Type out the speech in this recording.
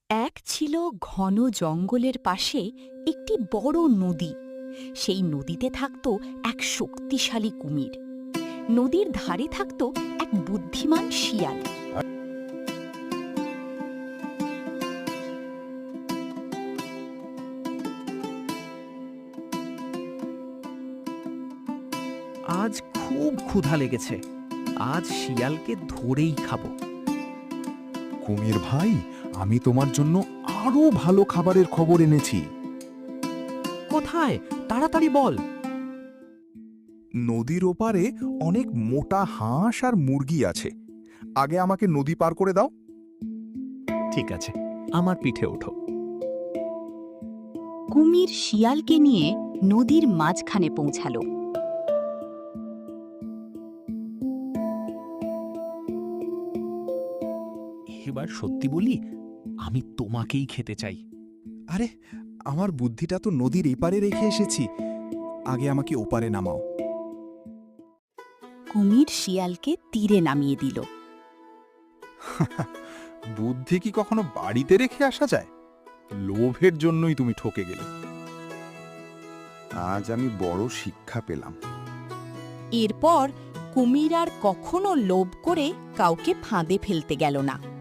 এক ছিল ঘন জঙ্গলের পাশে একটি বড় নদী। সেই নদীতে থাকত এক শক্তিশালী কুমির। নদীর ধারে থাকত এক বুদ্ধিমান শিয়াল। আজ খুব ক্ষুধা লেগেছে। আজ শিয়ালকে ধরেই খাবো। কুমির ভাই, আমি তোমার জন্য আরো ভালো খাবারের খবর এনেছি। কোথায়? তাড়াতাড়ি বল। নদীর ওপারে অনেক মোটা হাঁস আর মুরগি আছে। আগে আমাকে নদী পার করে দাও। ঠিক আছে, আমার পিঠে ওঠো। কুমির শিয়ালকে নিয়ে নদীর মাঝখানে পৌঁছালো। এবার সত্যি বলি, আমি তোমাকেই খেতে চাই। আরে, আমার বুদ্ধিটা তো নদীর এপারে রেখে এসেছি। আগে আমাকে ওপারে নামাও। কুমির শিয়ালকে তীরে নামিয়ে দিল। বুদ্ধি কি কখনো বাড়িতে রেখে আসা যায়? লোভের জন্যই তুমি ঠকে গেলে। আজ আমি বড় শিক্ষা পেলাম। এরপর কুমির আর কখনো লোভ করে কাউকে ফাঁদে ফেলতে গেল না।